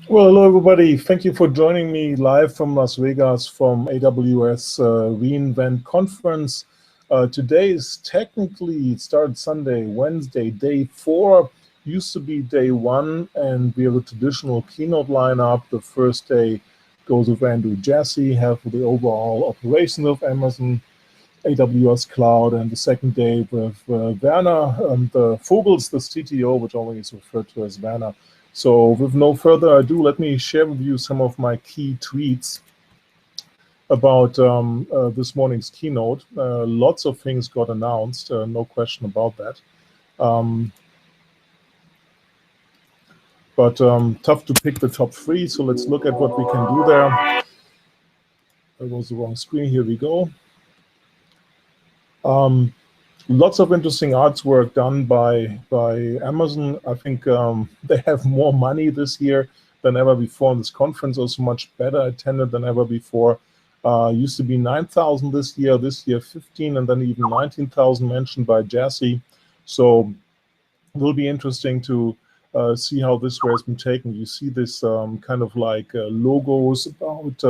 Well, hello everybody. Thank you for joining me live from Las Vegas from AWS reInvent conference. Today is technically, it started Sunday, Wednesday, day 4. Used to be day 1, and we have a traditional keynote lineup. The first day goes with Andrew Jassy, half of the overall operations of Amazon AWS Cloud, and the second day with Werner Vogels, the CTO, which always is referred to as Werner. So with no further ado, let me share with you some of my key tweets about this morning's keynote. Lots of things got announced, no question about that. But tough to pick the top 3, so let's look at what we can do there. That was the wrong screen, here we go. Lots of interesting artwork done by Amazon. I think they have more money this year than ever before. This conference also much better attended than ever before. Used to be 9,000 this year 15, and then even 19,000 mentioned by Jassy. So it will be interesting to see how this way has been taken. You see this kind of like logos about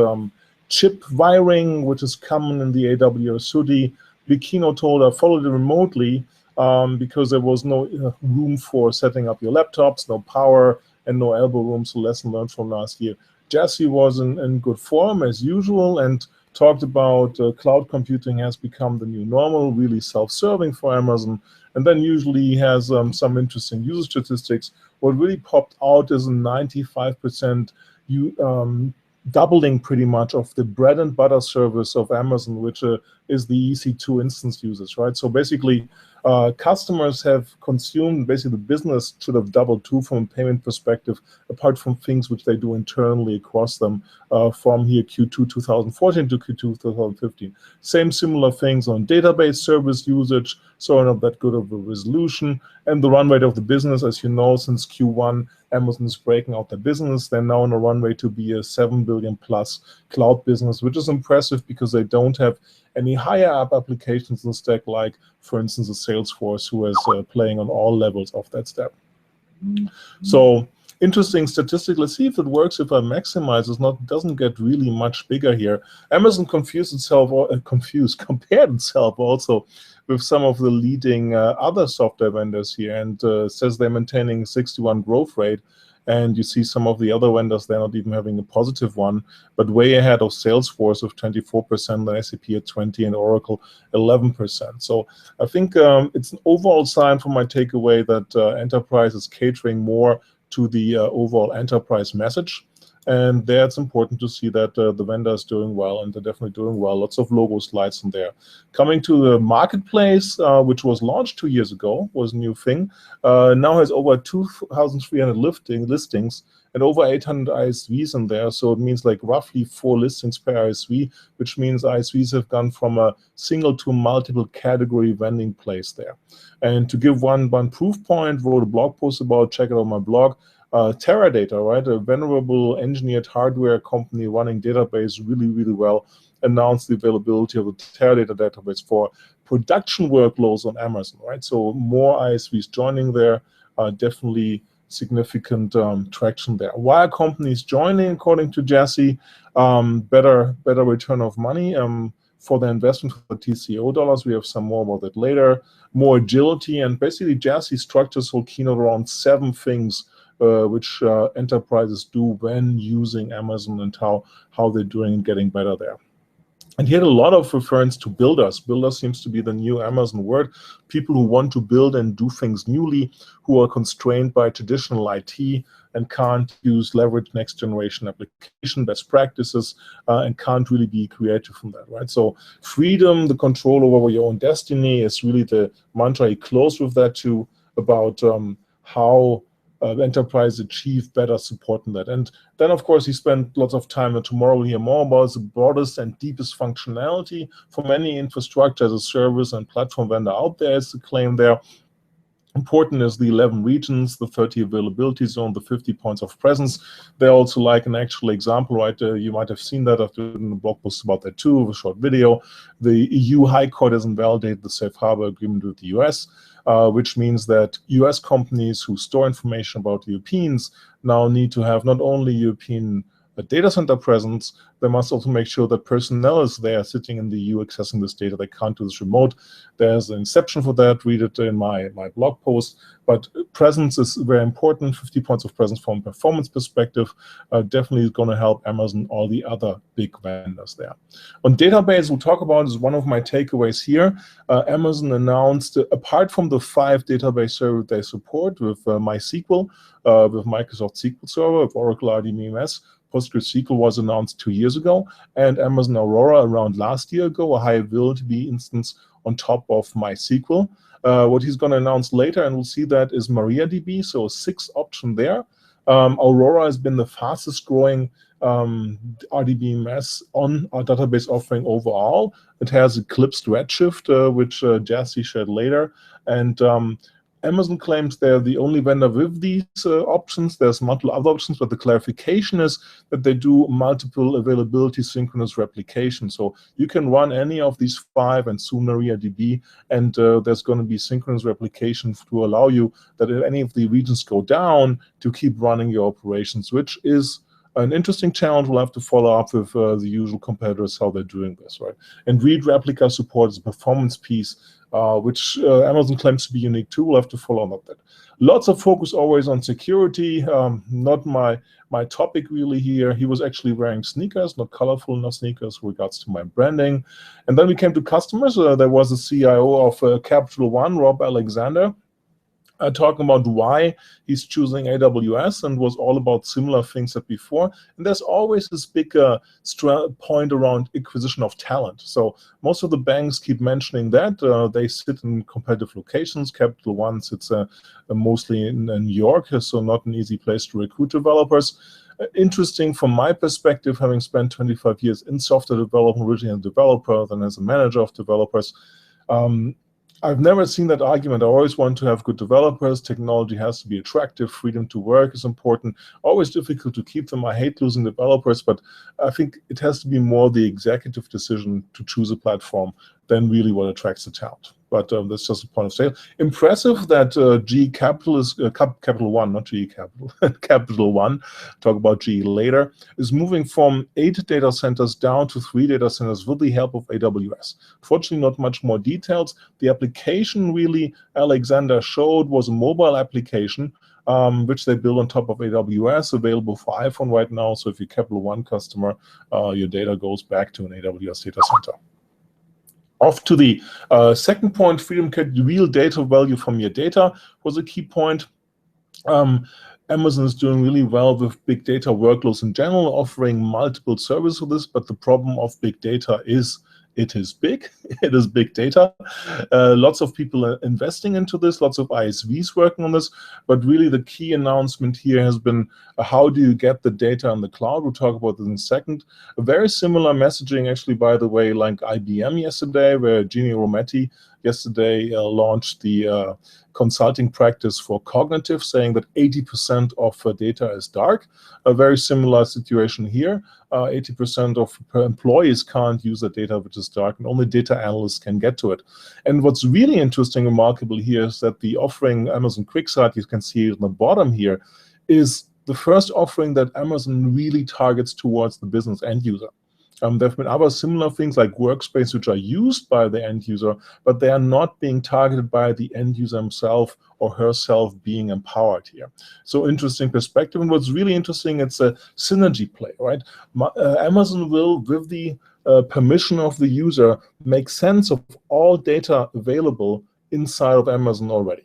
chip wiring, which is common in the AWS hoodie. The keynote holder followed it remotely because there was no room for setting up your laptops, no power, and no elbow room, so lesson learned from last year. Jassy was in good form as usual and talked about cloud computing has become the new normal, really self-serving for Amazon, and then usually has some interesting user statistics. What really popped out is a 95% doubling pretty much of the bread and butter service of Amazon, which is the EC2 instance users, right? So basically, customers have consumed, basically the business should have doubled too from a payment perspective, apart from things which they do internally across them from here Q2 2014 to Q2 2015. Same similar things on database service usage, so not that good of a resolution. And the run rate of the business, as you know, since Q1, Amazon is breaking out the business. They're now on a runway to be a 7 billion plus cloud business, which is impressive because they don't have any higher up applications in the stack, like, for instance, a Salesforce, who is playing on all levels of that stack. So interesting statistic. Let's see if it works. If I maximize, it doesn't get really much bigger here. Amazon compared itself also with some of the leading other software vendors here, and says they're maintaining 61 growth rate. And you see some of the other vendors, they're not even having a positive one, but way ahead of Salesforce with 24%, then SAP at 20%, and Oracle 11%. So I think it's an overall sign from my takeaway that enterprise is catering more to the overall enterprise message. And there it's important to see that the vendor is doing well, and they're definitely doing well. Lots of logo slides in there. Coming to the marketplace, which was launched 2 years ago, was a new thing. Now has over 2,300 listings and over 800 ISVs in there. So it means like roughly 4 listings per ISV, which means ISVs have gone from a single to multiple category vending place there. And to give one proof point, wrote a blog post about, check it out on my blog. Teradata, right, a venerable engineered hardware company running database really, really well, announced the availability of a Teradata database for production workloads on Amazon, right? So more ISVs joining there, definitely significant traction there. Why are companies joining, according to Jassy? Better return of money for the investment for TCO dollars. We have some more about that later. More agility, and basically Jassy structures whole keynote around 7 things which enterprises do when using Amazon, and how they're doing and getting better there. And he had a lot of reference to builders. Builders seems to be the new Amazon word. People who want to build and do things newly, who are constrained by traditional IT and can't leverage next generation application best practices and can't really be creative from that, right? So freedom, the control over your own destiny is really the mantra. He closed with that too, about how enterprise achieve better support in that. And then, of course, he spent lots of time, and tomorrow we'll hear more about the broadest and deepest functionality from any infrastructure as a service and platform vendor out there, is the claim there. Important is the 11 regions, the 30 availability zone, the 50 points of presence. They're also like an actual example, right? You might have seen that. I've written a blog post about that too, with a short video. The EU High Court has invalidated the safe harbor agreement with the US. which means that US companies who store information about Europeans now need to have not only European data center presence, they must also make sure that personnel is there sitting in the EU accessing this data. They can't do this remote. There's an exception for that. Read it in my blog post. But presence is very important. 50 points of presence from a performance perspective definitely is going to help Amazon, all the other big vendors there. On database, we'll talk about is one of my takeaways here. Amazon announced, apart from the 5 database servers they support with MySQL, with Microsoft SQL Server, with Oracle RDBMS, PostgreSQL was announced 2 years ago, and Amazon Aurora around last year ago, a high availability instance on top of MySQL. What he's going to announce later, and we'll see that, is MariaDB, so 6 option there. Aurora has been the fastest growing RDBMS on our database offering overall. It has eclipsed Redshift, which Jassy shared later, and Amazon claims they're the only vendor with these options. There's multiple other options, but the clarification is that they do multiple availability synchronous replication. So you can run any of these 5 and soon MariaDB, and there's going to be synchronous replication to allow you that if any of the regions go down, to keep running your operations, which is an interesting challenge. We'll have to follow up with the usual competitors, how they're doing this, right? And read replica support is a performance piece, which Amazon claims to be unique too. We'll have to follow up on that. Lots of focus always on security. Not my topic really here. He was actually wearing sneakers, not colorful enough sneakers with regards to my branding. And then we came to customers. There was the CIO of Capital One, Rob Alexander, talking about why he's choosing AWS, and was all about similar things that before. And there's always this big point around acquisition of talent. So most of the banks keep mentioning that. They sit in competitive locations. Capital One sits mostly in New York, so not an easy place to recruit developers. Interesting from my perspective, having spent 25 years in software development, originally as a developer, then as a manager of developers. I've never seen that argument. I always want to have good developers. Technology has to be attractive. Freedom to work is important. Always difficult to keep them. I hate losing developers, but I think it has to be more the executive decision to choose a platform than really what attracts the talent. But that's just a point of sale. Impressive that GE Capital is Capital One, not GE Capital, Capital One. Talk about GE later. Is moving from 8 data centers down to 3 data centers with the help of AWS. Fortunately, not much more details. The application really Alexander showed was a mobile application, which they build on top of AWS, available for iPhone right now. So if you're a Capital One customer, your data goes back to an AWS data center. Off to the second point, freedom to get real data value from your data was a key point. Amazon is doing really well with big data workloads in general, offering multiple services for this, but the problem of big data is it is big. It is big data. Lots of people are investing into this, lots of ISVs working on this, but really the key announcement here has been how do you get the data in the cloud? We'll talk about this in a second. A very similar messaging, actually, by the way, like IBM yesterday, where Ginny Rometty yesterday launched the consulting practice for cognitive, saying that 80% of data is dark. A very similar situation here. 80% of employees can't use the data which is dark, and only data analysts can get to it. And what's really interesting, remarkable here is that the offering Amazon QuickSight, you can see it on the bottom here, is the first offering that Amazon really targets towards the business end user. There have been other similar things like Workspace, which are used by the end user, but they are not being targeted by the end user himself or herself being empowered here. So interesting perspective. And what's really interesting, it's a synergy play, right? Amazon will, with the permission of the user, make sense of all data available inside of Amazon already.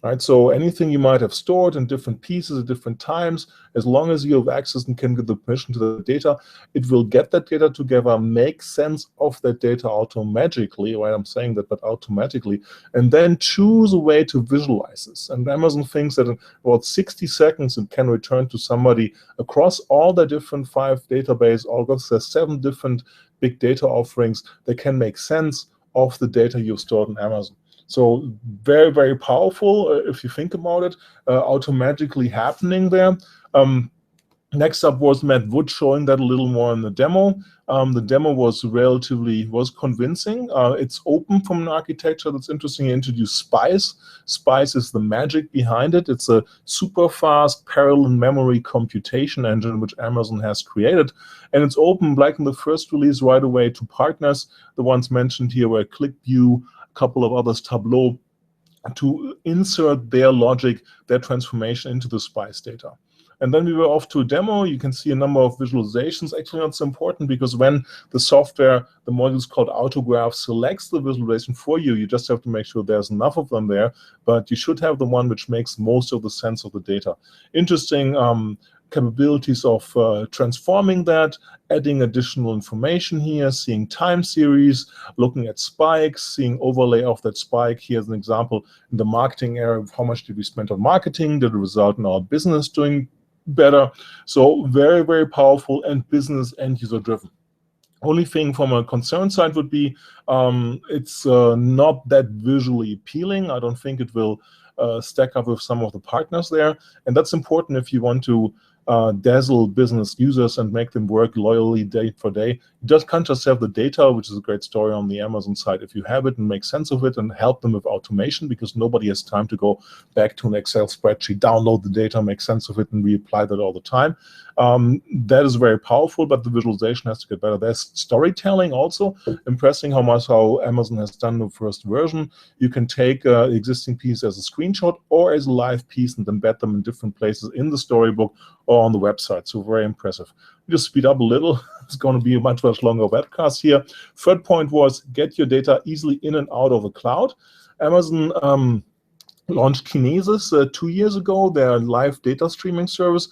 Right, so anything you might have stored in different pieces at different times, as long as you have access and can give the permission to the data, it will get that data together, make sense of that data automatically, right? I'm saying that, but automatically, and then choose a way to visualize this. And Amazon thinks that in about 60 seconds, it can return to somebody across all the different 5 databases, all of the 7 different big data offerings. They can make sense of the data you've stored in Amazon. So very, very powerful if you think about it, automatically happening there. Next up was Matt Wood showing that a little more in the demo. The demo was convincing. It's open from an architecture that's interesting. He introduced Spice. Spice is the magic behind it. It's a super fast parallel memory computation engine which Amazon has created. And it's open, like in the first release, right away to partners. The ones mentioned here were ClickView, a couple of others, Tableau, to insert their logic, their transformation into the Spice data. And then we were off to a demo. You can see a number of visualizations. Actually, not so important, because when the software, the module is called Autograph, selects the visualization for you, you just have to make sure there's enough of them there. But you should have the one which makes most of the sense of the data. Interesting capabilities of transforming that, adding additional information here, seeing time series, looking at spikes, seeing overlay of that spike. Here's an example in the marketing area of how much did we spend on marketing, did it result in our business doing better. So very, very powerful and business and user driven. Only thing from a concern side would be it's not that visually appealing. I don't think it will stack up with some of the partners there. And that's important if you want to dazzle business users and make them work loyally day for day. You can't just have the data, which is a great story on the Amazon side. If you have it and make sense of it and help them with automation, because nobody has time to go back to an Excel spreadsheet, download the data, make sense of it, and reapply that all the time. That is very powerful, but the visualization has to get better. There's storytelling also, impressing how Amazon has done the first version. You can take the existing piece as a screenshot or as a live piece and embed them in different places in the storybook or on the website. So very impressive. We just speed up a little. It's going to be a much longer webcast here. Third point was get your data easily in and out of the cloud. Amazon launched Kinesis 2 years ago, their live data streaming service,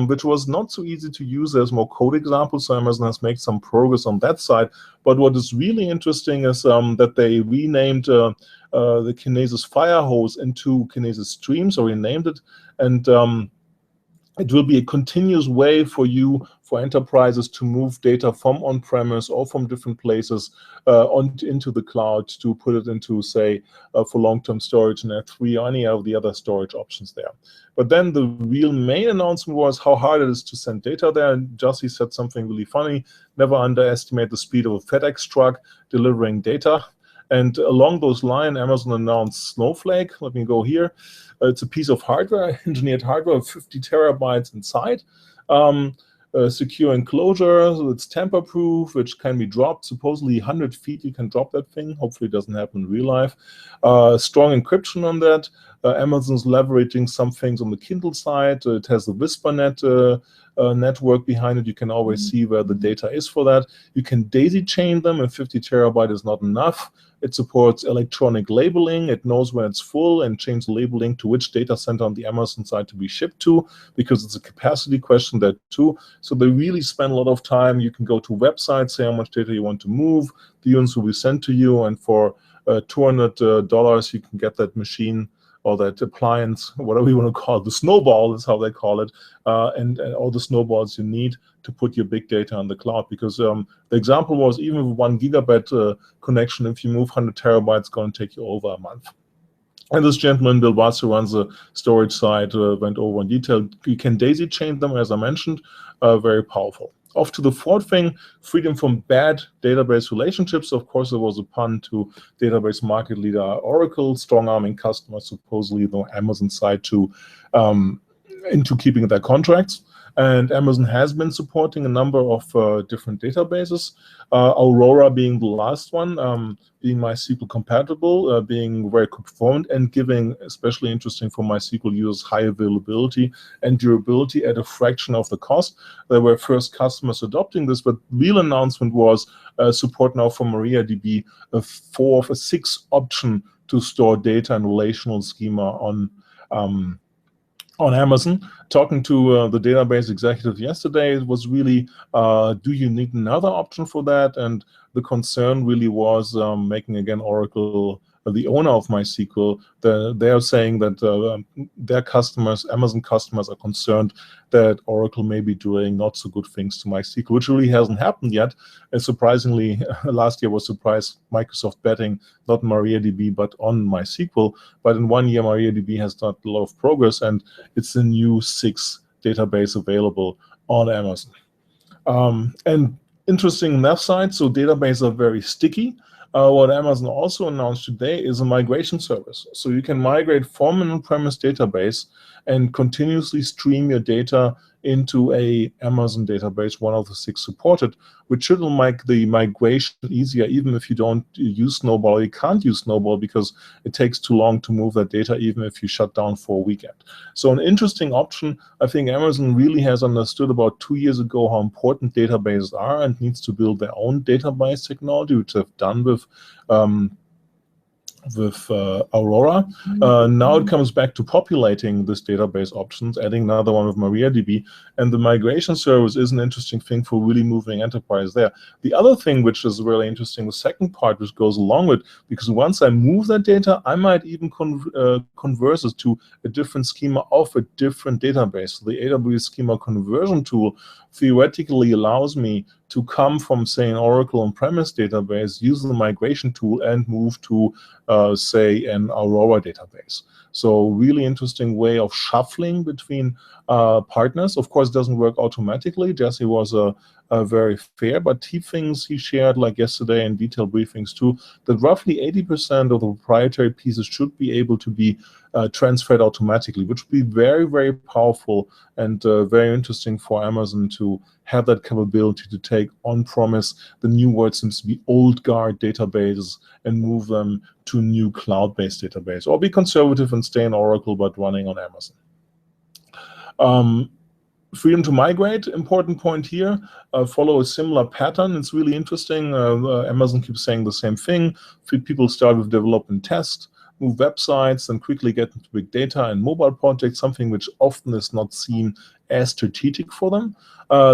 which was not so easy to use. There's more code examples, so Amazon has made some progress on that side. But what is really interesting is that they renamed the Kinesis Firehose into Kinesis Stream, so renamed it, and it will be a continuous way for enterprises to move data from on-premise or from different places into the cloud to put it into, say, for long-term storage in S3 or any of the other storage options there. But then the real main announcement was how hard it is to send data there. And Jussie said something really funny: never underestimate the speed of a FedEx truck delivering data. And along those lines, Amazon announced Snowflake. Let me go here. It's a piece of hardware, engineered hardware of 50 terabytes inside. Secure enclosure, so it's tamper-proof, which can be dropped. Supposedly 100 feet you can drop that thing. Hopefully it doesn't happen in real life. Strong encryption on that. Amazon's leveraging some things on the Kindle side. It has the WhisperNet network behind it. You can always see where the data is for that. You can daisy chain them, and 50 terabyte is not enough. It supports electronic labeling. It knows when it's full and changes the labeling to which data center on the Amazon side to be shipped to, because it's a capacity question there too. So they really spend a lot of time. You can go to websites, say how much data you want to move. The units will be sent to you, and for $200 you can get that machine or that appliance, whatever you want to call it. The snowball is how they call it, and all the snowballs you need to put your big data on the cloud. Because the example was, even with 1 gigabit connection, if you move 100 terabytes, it's going to take you over a month. And this gentleman, Bill Watts, who runs the storage side, went over in detail. You can daisy chain them, as I mentioned, very powerful. Off to the fourth thing, freedom from bad database relationships. Of course, there was a pun to database market leader Oracle, strong-arming customers, supposedly the Amazon side, to into keeping their contracts. And Amazon has been supporting a number of different databases, Aurora being the last one, being MySQL compatible, being very performant, and giving, especially interesting for MySQL users, high availability and durability at a fraction of the cost. There were first customers adopting this, but real announcement was support now for MariaDB, a 6 option to store data and relational schema on Amazon. Talking to the database executive yesterday, it was really, do you need another option for that? And the concern really was making, again, Oracle the owner of MySQL. They are saying that their customers, Amazon customers, are concerned that Oracle may be doing not so good things to MySQL, which really hasn't happened yet. And surprisingly, last year was surprised Microsoft betting not MariaDB but on MySQL. But in 1 year, MariaDB has done a lot of progress, and it's the new 6 database available on Amazon. And interesting on that side, so databases are very sticky. What Amazon also announced today is a migration service. So you can migrate from an on-premise database and continuously stream your data into a Amazon database, one of the 6 supported, which should make the migration easier, even if you don't use Snowball. Or you can't use Snowball because it takes too long to move that data, even if you shut down for a weekend. So an interesting option. I think Amazon really has understood about 2 years ago how important databases are and needs to build their own database technology, which they've done with Aurora. Now it comes back to populating this database options, adding another one with MariaDB, and the migration service is an interesting thing for really moving enterprise there. The other thing which is really interesting, the second part which goes along with, because once I move that data, I might even convert it to a different schema of a different database. So the AWS schema conversion tool theoretically allows me to come from, say, an Oracle on-premise database, use the migration tool, and move to, say, an Aurora database. So really interesting way of shuffling between partners. Of course, it doesn't work automatically. Jesse was very fair, but he shared, like yesterday in detailed briefings too, that roughly 80% of the proprietary pieces should be able to be transferred automatically, which would be very, very powerful and very interesting for Amazon to have that capability to take on-premise, the new word seems to be old guard databases, and move them to new cloud-based database, or be conservative and stay in Oracle but running on Amazon. Freedom to migrate, important point here, follow a similar pattern. It's really interesting. Amazon keeps saying the same thing. People start with develop and test, move websites, and quickly get into big data and mobile projects, something which often is not seen as strategic for them.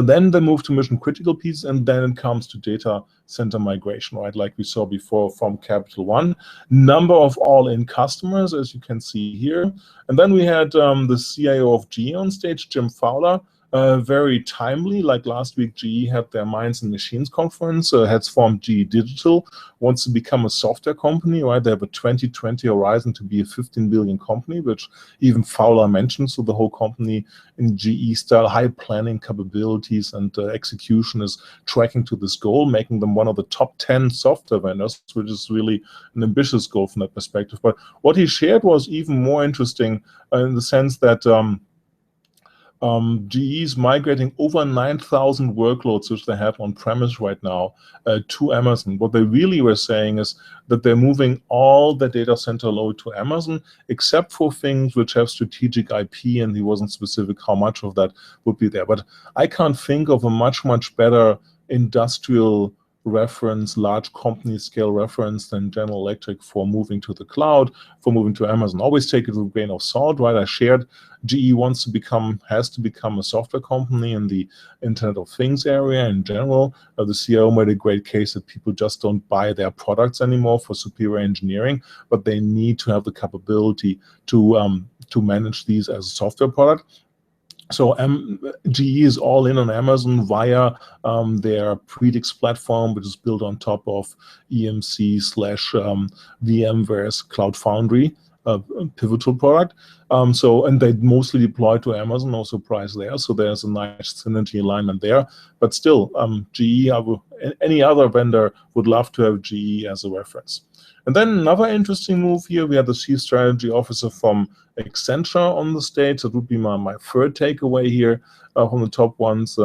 Then they move to mission critical pieces, and then it comes to data center migration, right? Like we saw before from Capital One. Number of all-in customers, as you can see here. And then we had the CIO of GE on stage, Jim Fowler. Very timely, like last week, GE had their Minds and Machines conference, has formed GE Digital, wants to become a software company, right? They have a 2020 horizon to be a 15 billion company, which even Fowler mentioned. So the whole company in GE style, high planning capabilities and execution is tracking to this goal, making them one of the top 10 software vendors, which is really an ambitious goal from that perspective. But what he shared was even more interesting in the sense that GE is migrating over 9,000 workloads, which they have on premise right now, to Amazon. What they really were saying is that they're moving all the data center load to Amazon, except for things which have strategic IP, and he wasn't specific how much of that would be there. But I can't think of a much, much better industrial reference, large company scale reference than General Electric for moving to the cloud, for moving to Amazon. Always take it with a grain of salt, right? I shared GE has to become a software company in the Internet of Things area in general. The CIO made a great case that people just don't buy their products anymore for superior engineering, but they need to have the capability to manage these as a software product. So GE is all in on Amazon via their Predix platform, which is built on top of EMC/VMware's Cloud Foundry, pivotal product. And they mostly deploy to Amazon, no surprise there. So there's a nice synergy alignment there. But still, GE, any other vendor would love to have GE as a reference. And then another interesting move here, we have the Chief Strategy Officer from Accenture on the stage. That would be my third takeaway here from the top ones.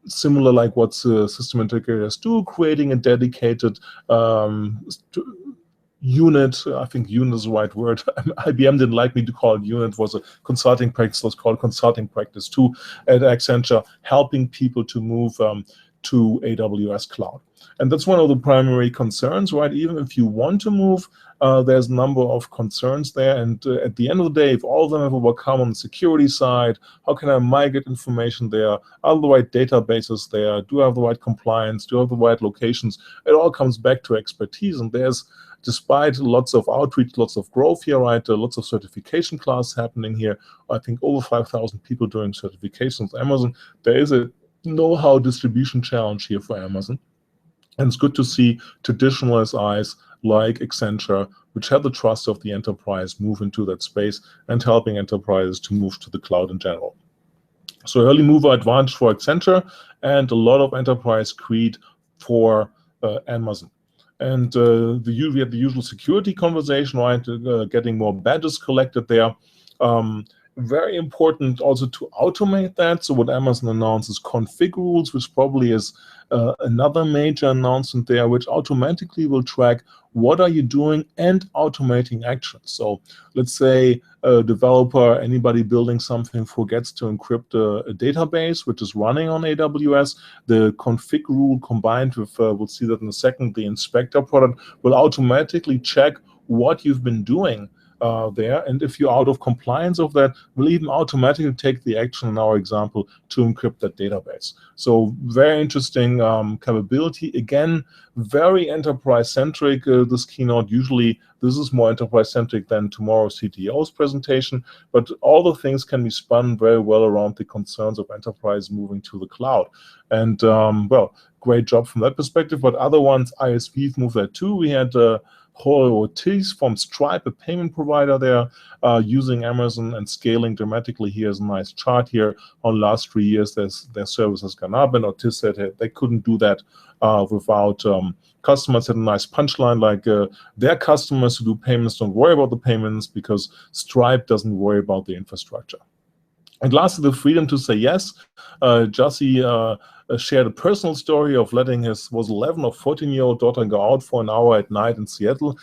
Similar like what system integrators do, creating a dedicated unit. I think unit is the right word. IBM didn't like me to call it unit. It was a consulting practice. Let's call it consulting practice too at Accenture, helping people to move to AWS cloud. And that's one of the primary concerns, right? Even if you want to move, there's a number of concerns there. And at the end of the day, if all of them have overcome on the security side, how can I migrate information there? Are the right databases there? Do I have the right compliance? Do I have the right locations? It all comes back to expertise. And there's, despite lots of outreach, lots of growth here, right? Lots of certification classes happening here. I think over 5,000 people doing certifications. Amazon, there is a know-how distribution challenge here for Amazon. And it's good to see traditional SIs like Accenture, which have the trust of the enterprise, move into that space and helping enterprises to move to the cloud in general. So early mover advantage for Accenture and a lot of enterprise creed for Amazon. And we had the usual security conversation, right? Getting more badges collected there. Very important also to automate that. So what Amazon announces config rules, which probably is another major announcement there, which automatically will track what are you doing and automating actions. So let's say a developer, anybody building something forgets to encrypt a database which is running on AWS, the config rule combined with, we'll see that in a second, the inspector product will automatically check what you've been doing there, and if you're out of compliance of that, we'll even automatically take the action in our example to encrypt that database. So very interesting capability. Again, very enterprise-centric, this keynote. Usually this is more enterprise-centric than tomorrow's CTO's presentation, but all the things can be spun very well around the concerns of enterprise moving to the cloud. And well, great job from that perspective, but other ones, ISPs move there too. We had Ortiz from Stripe, a payment provider there, using Amazon and scaling dramatically. Here's a nice chart here. On the last 3 years, their service has gone up, and Ortiz said they couldn't do that without customers. Had a nice punchline like their customers who do payments don't worry about the payments because Stripe doesn't worry about the infrastructure. And lastly, the freedom to say yes. Jussi shared a personal story of letting his 11 or 14-year-old daughter go out for an hour at night in Seattle,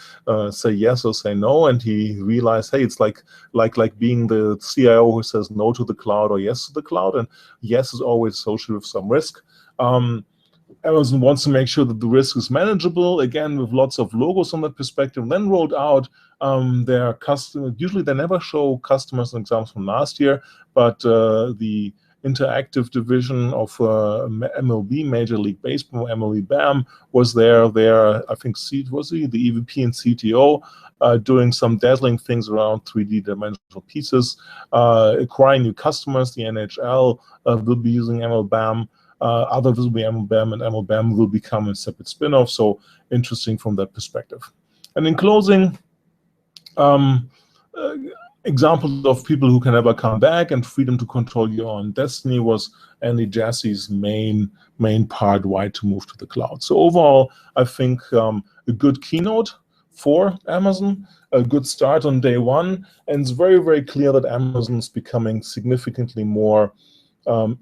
say yes or say no, and he realized, hey, it's like being the CIO who says no to the cloud or yes to the cloud, and yes is always associated with some risk. Amazon wants to make sure that the risk is manageable, again, with lots of logos on that perspective, then rolled out their customer. Usually they never show customers and examples from last year, but the interactive division of MLB, Major League Baseball, MLB BAM, was there. I think was he the EVP and CTO, doing some dazzling things around 3D dimensional pieces, acquiring new customers. The NHL will be using MLBAM. Others will be MLBAM, and MLBAM will become a separate spin-off. So interesting from that perspective. And in closing, examples of people who can never come back and freedom to control your own destiny was Andy Jassy's main part why to move to the cloud. So overall, I think a good keynote for Amazon, a good start on day one, and it's very, very clear that Amazon is becoming significantly more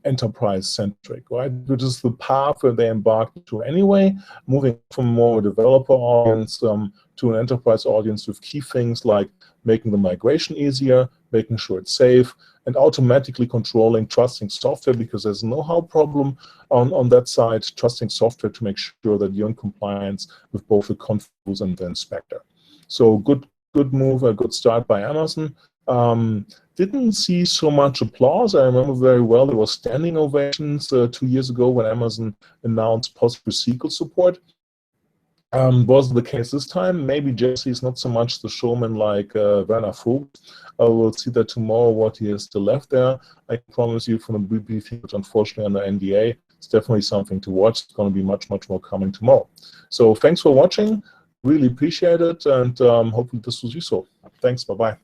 enterprise-centric, right? Which is the path where they embarked to anyway, moving from more developer audience to an enterprise audience with key things like making the migration easier, making sure it's safe, and automatically controlling, trusting software, because there's a know-how problem on that side, trusting software to make sure that you're in compliance with both the config and the inspector. So good move, a good start by Amazon. Didn't see so much applause. I remember very well there was standing ovations 2 years ago when Amazon announced PostgreSQL support. Wasn't the case this time. Maybe Jesse is not so much the showman like Werner Vogt. We'll see that tomorrow what he has still left there. I promise you from the briefing, which unfortunately under NDA, it's definitely something to watch. It's going to be much more coming tomorrow. So thanks for watching. Really appreciate it, and hopefully this was useful. Thanks. Bye-bye.